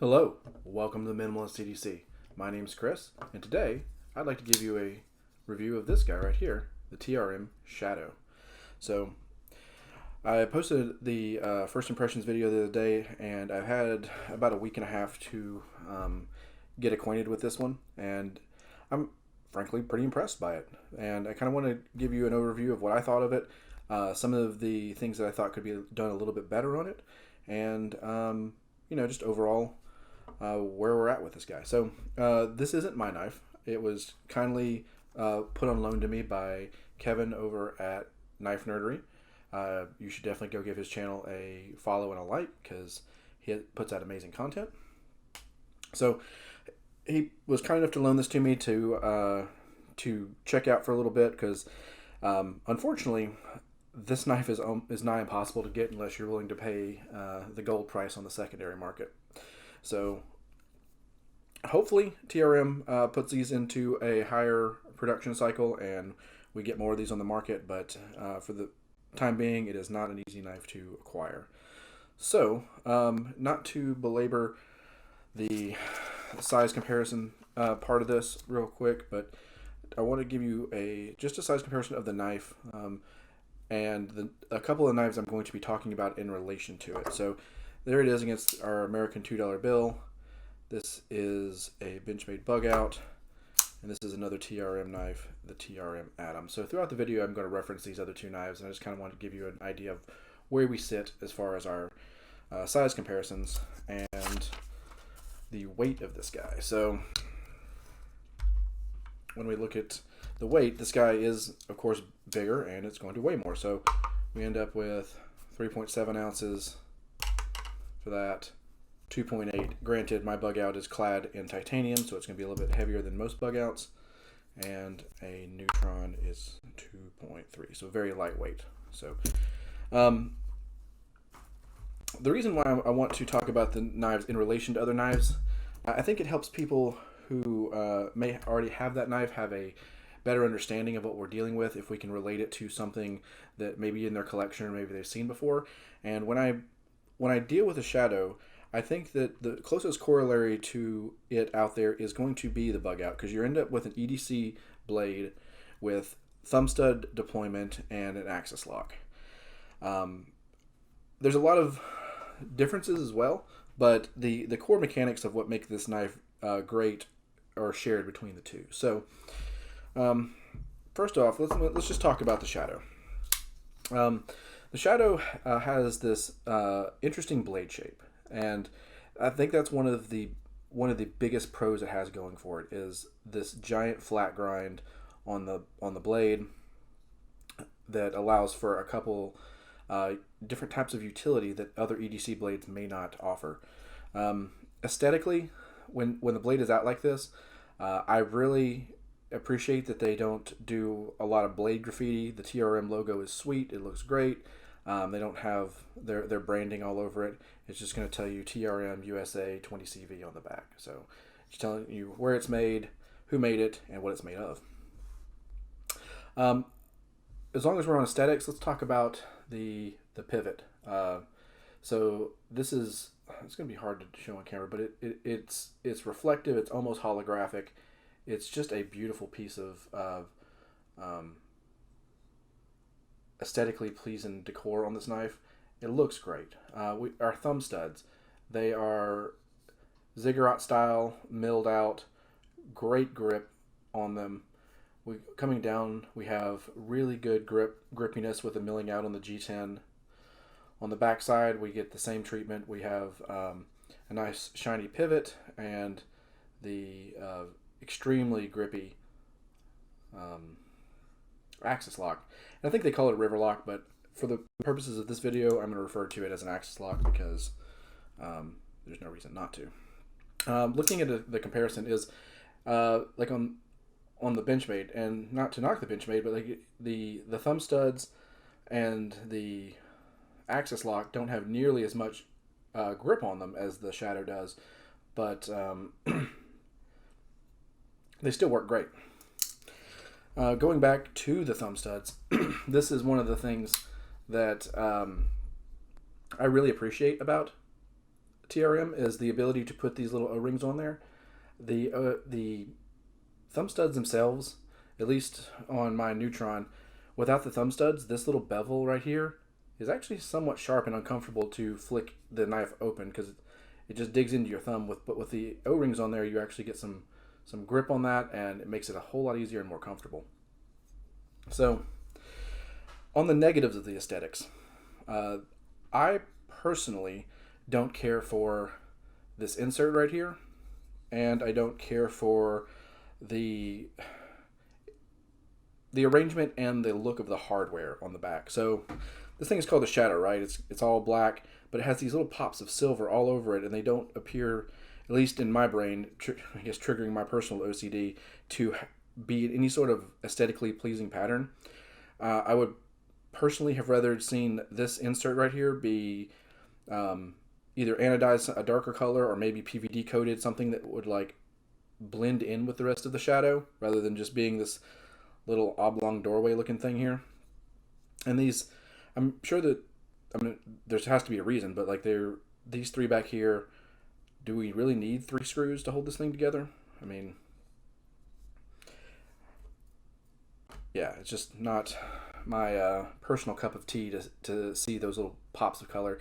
Hello, welcome to the Minimalist CDC. My name is Chris, and today I'd like to give you a review of this guy right here, the TRM Shadow. So, I posted the first impressions video the other day, and I've had about a week and a half to get acquainted with this one, and I'm frankly pretty impressed by it. And I kind of want to give you an overview of what I thought of it, some of the things that I thought could be done a little bit better on it, and just overall where we're at with this guy. So this isn't my knife. It was kindly put on loan to me by Kevin over at Knife Nerdery. You should definitely go give his channel a follow and a like because he puts out amazing content. So he was kind enough to loan this to me to check out for a little bit because unfortunately this knife is nigh impossible to get unless you're willing to pay the gold price on the secondary market. So hopefully TRM puts these into a higher production cycle and we get more of these on the market, but for the time being, it is not an easy knife to acquire. So, not to belabor the size comparison part of this real quick, but I want to give you just a size comparison of the knife and a couple of knives I'm going to be talking about in relation to it. So there it is against our American $2 bill. This is a Benchmade bug out, and this is another TRM knife, the TRM Atom. So throughout the video, I'm going to reference these other two knives, and I just kind of want to give you an idea of where we sit as far as our size comparisons and the weight of this guy. So when we look at the weight, this guy is, of course, bigger, and it's going to weigh more. So we end up with 3.7 ounces for that. 2.8. Granted, my bug out is clad in titanium, so it's going to be a little bit heavier than most bug outs. And a neutron is 2.3, so very lightweight. So, the reason why I want to talk about the knives in relation to other knives, I think it helps people who may already have that knife have a better understanding of what we're dealing with if we can relate it to something that maybe in their collection or maybe they've seen before. And when I deal with a Shadow, I think that the closest corollary to it out there is going to be the bug out, because you end up with an EDC blade with thumb stud deployment and an axis lock. There's a lot of differences as well, but the core mechanics of what make this knife great are shared between the two. So first off, let's just talk about the Shadow. The Shadow has this interesting blade shape. And I think that's one of the biggest pros it has going for it is this giant flat grind on the blade that allows for a couple different types of utility that other EDC blades may not offer. Aesthetically, when the blade is out like this, I really appreciate that they don't do a lot of blade graffiti. The TRM logo is sweet; it looks great. They don't have their branding all over it. It's just going to tell you TRM USA 20CV on the back. So it's telling you where it's made, who made it, and what it's made of. As long as we're on aesthetics, let's talk about the pivot. So it's going to be hard to show on camera, but it's reflective. It's almost holographic. It's just a beautiful piece of aesthetically pleasing decor on this knife. It looks great. Our thumb studs, they are ziggurat style, milled out, great grip on them. Coming down, we have really good grippiness with the milling out on the G10. On the back side, we get the same treatment. We have a nice shiny pivot and the extremely grippy axis lock. And I think they call it a river lock, but for the purposes of this video, I'm going to refer to it as an axis lock because there's no reason not to. Looking at the comparison is like on the Benchmade, and not to knock the Benchmade, but like the thumb studs and the axis lock don't have nearly as much grip on them as the Shadow does, but they still work great. Going back to the thumb studs, this is one of the things that I really appreciate about TRM is the ability to put these little O-rings on there. The thumb studs themselves, at least on my Neutron, without the thumb studs, this little bevel right here is actually somewhat sharp and uncomfortable to flick the knife open because it just digs into your thumb. But with the O-rings on there, you actually get some grip on that, and it makes it a whole lot easier and more comfortable. So, on the negatives of the aesthetics, I personally don't care for this insert right here, and I don't care for the arrangement and the look of the hardware on the back. So this thing is called the Shadow, right? It's all black, but it has these little pops of silver all over it, and they don't appear, at least in my brain, I guess triggering my personal OCD, to be any sort of aesthetically pleasing pattern. I would personally have rather seen this insert right here be either anodized a darker color or maybe PVD coated, something that would like blend in with the rest of the shadow rather than just being this little oblong doorway looking thing here. And these, I'm sure that, there has to be a reason, but like these three back here, do we really need 3 screws to hold this thing together? I mean, yeah, it's just not my personal cup of tea to see those little pops of color.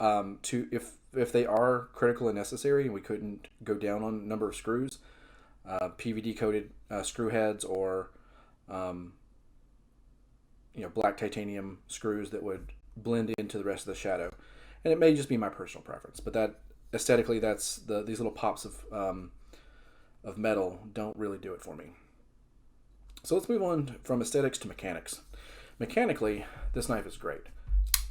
If they are critical and necessary, and we couldn't go down on number of screws, PVD coated screw heads or black titanium screws that would blend into the rest of the shadow. And it may just be my personal preference, but that aesthetically, these little pops of metal don't really do it for me. So let's move on from aesthetics to mechanics. Mechanically, this knife is great.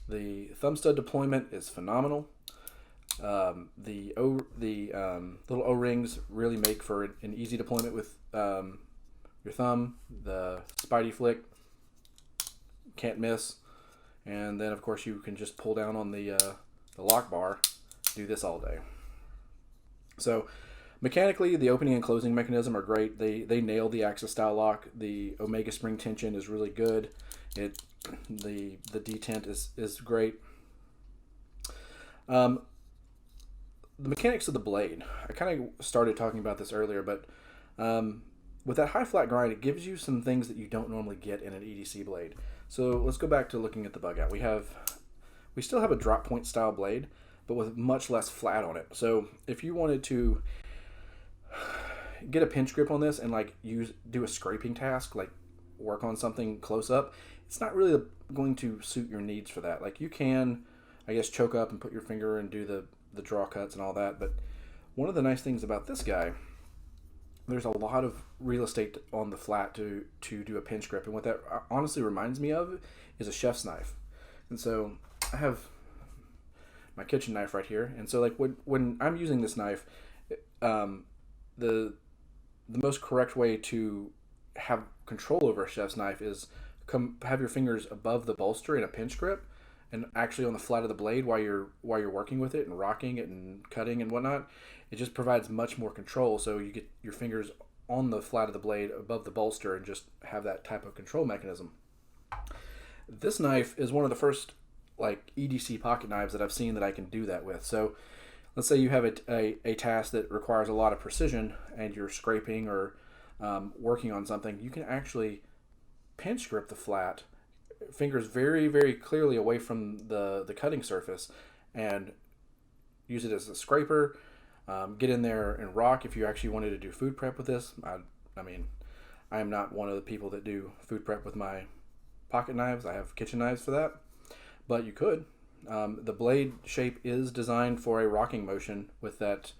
The thumb stud deployment is phenomenal. The little O-rings really make for an easy deployment with your thumb. The Spidey flick, can't miss. And then, of course, you can just pull down on the lock bar, do this all day. So, mechanically, the opening and closing mechanism are great. They nail the Axis style lock. The Omega spring tension is really good. The detent is great. The mechanics of the blade. I kind of started talking about this earlier, but with that high flat grind, it gives you some things that you don't normally get in an EDC blade. So let's go back to looking at the bug out. We still have a drop point style blade, but with much less flat on it. So if you wanted to get a pinch grip on this and like do a scraping task, like work on something close up, it's not really going to suit your needs for that. Like you can, I guess, choke up and put your finger and do the draw cuts and all that. But one of the nice things about this guy, there's a lot of real estate on the flat to do a pinch grip. And what that honestly reminds me of is a chef's knife. And so I have my kitchen knife right here. And so like when I'm using this knife, the most correct way to have control over a chef's knife is have your fingers above the bolster in a pinch grip and actually on the flat of the blade while you're working with it and rocking it and cutting and whatnot. It just provides much more control, so you get your fingers on the flat of the blade above the bolster and just have that type of control mechanism. This knife is one of the first like EDC pocket knives that I've seen that I can do that with. So let's say you have a task that requires a lot of precision and you're scraping or working on something, you can actually pinch grip the flat, fingers very, very clearly away from the cutting surface, and use it as a scraper. Get in there and rock if you actually wanted to do food prep with this. I mean, I am not one of the people that do food prep with my pocket knives. I have kitchen knives for that, but you could. The blade shape is designed for a rocking motion with that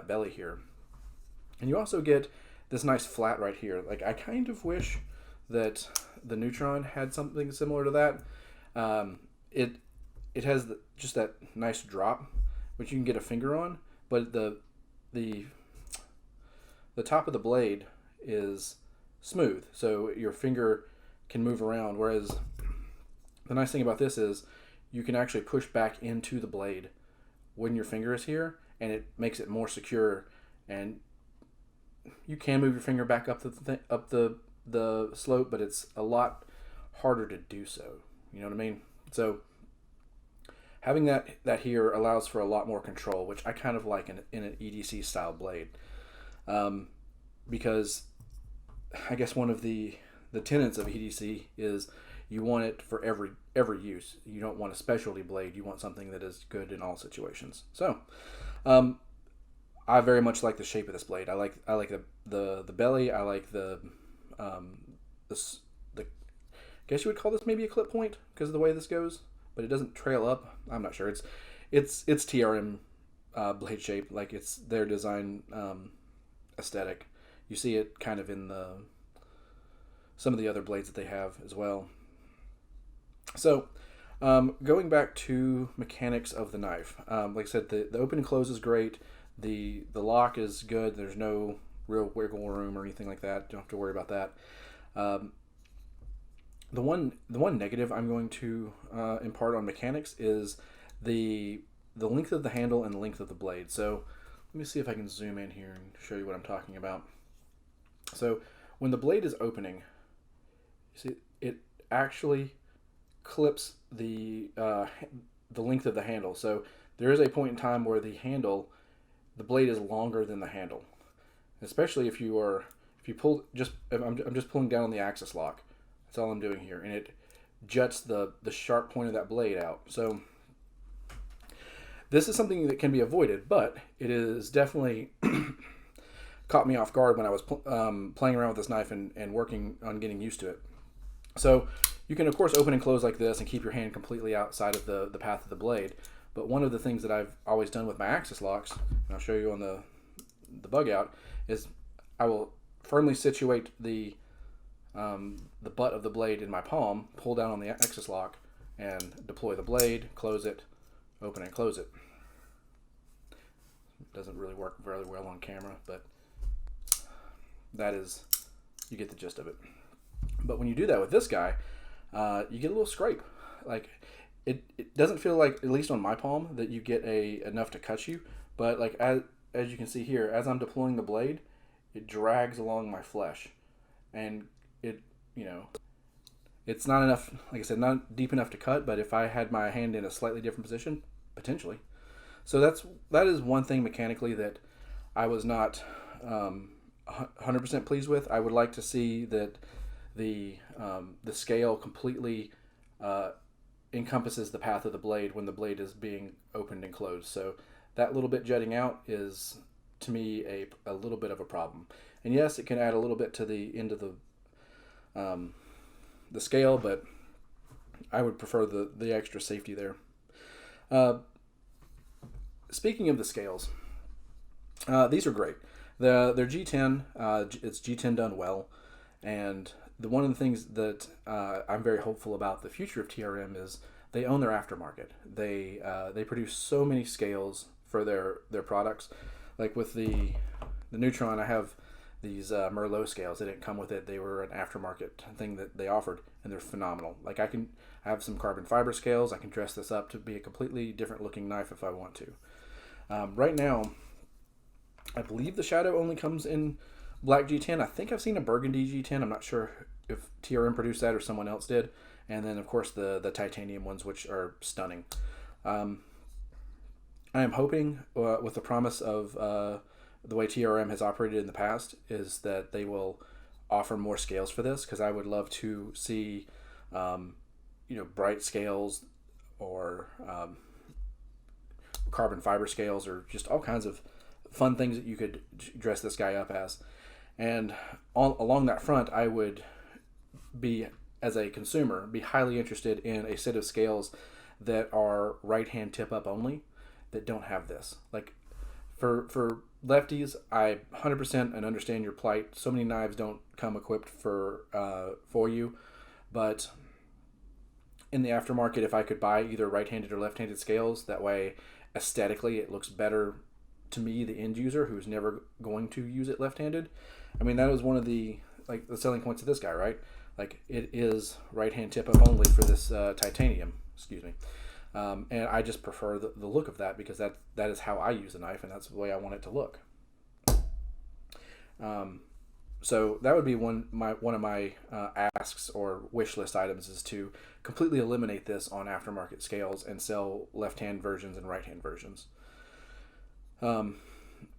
belly here. And you also get this nice flat right here. Like I kind of wish that the Neutron had something similar to that. It has just that nice drop, which you can get a finger on, but the top of the blade is smooth, so your finger can move around. Whereas the nice thing about this is you can actually push back into the blade when your finger is here, and it makes it more secure. And you can move your finger back up the slope, but it's a lot harder to do so. You know what I mean? So having that here allows for a lot more control, which I kind of like in an EDC style blade, because I guess one of the tenets of EDC is you want it for every use. You don't want a specialty blade. You want something that is good in all situations. So, I very much like the shape of this blade. I like the belly. I like the I guess you would call this maybe a clip point because of the way this goes, but it doesn't trail up. I'm not sure. It's TRM blade shape. Like, it's their design aesthetic. You see it kind of in some of the other blades that they have as well. So, going back to mechanics of the knife, like I said, the open and close is great. The lock is good. There's no real wiggle room or anything like that. Don't have to worry about that. The one negative I'm going to impart on mechanics is the length of the handle and the length of the blade. So let me see if I can zoom in here and show you what I'm talking about. So when the blade is opening, you see it actually clips the length of the handle. So there is a point in time where the blade is longer than the handle, especially if you pull I'm just pulling down on the axis lock. That's all I'm doing here, and it juts the sharp point of that blade out. So this is something that can be avoided, but it is definitely caught me off guard when I was playing around with this knife and working on getting used to it. So you can, of course, open and close like this and keep your hand completely outside of the path of the blade. But one of the things that I've always done with my axis locks, and I'll show you on the bug out, is I will firmly situate the butt of the blade in my palm, pull down on the axis lock, and deploy the blade, close it, open and close it. It doesn't really work very well on camera, but you get the gist of it. But when you do that with this guy, you get a little scrape. Like, it doesn't feel like, at least on my palm, that you get enough to cut you, but like as you can see here, as I'm deploying the blade, it drags along my flesh, and it's not enough, like I said, not deep enough to cut, but if I had my hand in a slightly different position, potentially. So that is one thing mechanically that I was not 100% pleased with. I would like to see that the scale completely encompasses the path of the blade when the blade is being opened and closed. So that little bit jutting out is, to me, a little bit of a problem. And yes, it can add a little bit to the end of the scale, but I would prefer the extra safety there. Speaking of the scales, these are great. They're G10. It's G10 done well, and one of the things that I'm very hopeful about the future of TRM is they own their aftermarket. They produce so many scales for their products. Like with the Neutron, I have these Merlot scales. They didn't come with it. They were an aftermarket thing that they offered, and they're phenomenal. Like, I have some carbon fiber scales. I can dress this up to be a completely different looking knife if I want to. Right now, I believe the Shadow only comes in black G10. I think I've seen a burgundy G10. I'm not sure if TRM produced that or someone else did. And then, of course, the titanium ones, which are stunning. I am hoping, with the promise of the way TRM has operated in the past, is that they will offer more scales for this, because I would love to see bright scales or carbon fiber scales, or just all kinds of fun things that you could dress this guy up as. And along that front, I would be, as a consumer, be highly interested in a set of scales that are right hand tip up only, that don't have this. Like, for lefties, I 100% and understand your plight. So many knives don't come equipped for you, but in the aftermarket, if I could buy either right-handed or left-handed scales, that way aesthetically it looks better to me, the end user, who's never going to use it left-handed. I mean, that was one of the selling points of this guy, right? Like, it is right-hand tip-up only for this titanium, excuse me. And I just prefer the look of that, because that is how I use the knife, and that's the way I want it to look. So that would be one of my asks or wish list items, is to completely eliminate this on aftermarket scales and sell left-hand versions and right-hand versions. But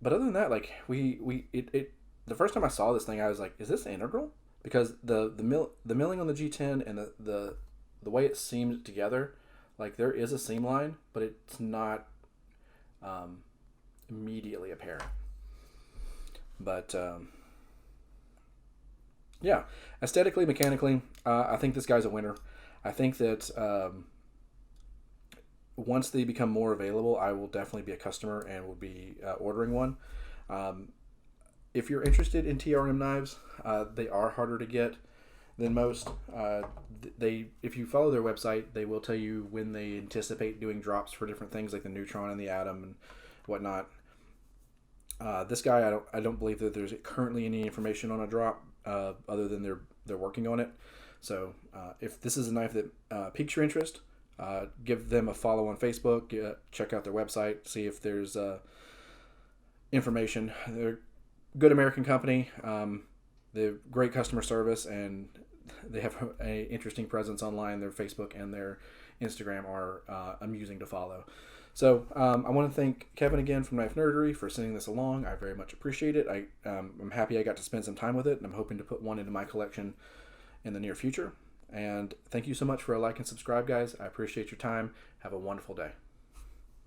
other than that, like the first time I saw this thing, I was like, is this integral? Because the milling on the G10 and the way it seamed together, like there is a seam line, but it's not immediately apparent. But yeah, aesthetically, mechanically, I think this guy's a winner. I think that once they become more available, I will definitely be a customer and will be ordering one. If you're interested in TRM knives, they are harder to get than most. If you follow their website, they will tell you when they anticipate doing drops for different things like the Neutron and the Atom and whatnot. This guy, I don't believe that there's currently any information on a drop, other than they're working on it. So if this is a knife that piques your interest, give them a follow on Facebook. Check out their website. See if there's information. They're a good American company. They have great customer service, and they have an interesting presence online. Their Facebook and their Instagram are amusing to follow. So I want to thank Kevin again from Knife Nerdery for sending this along. I very much appreciate it. I'm happy I got to spend some time with it, and I'm hoping to put one into my collection in the near future. And thank you so much for a like and subscribe, guys. I appreciate your time. Have a wonderful day.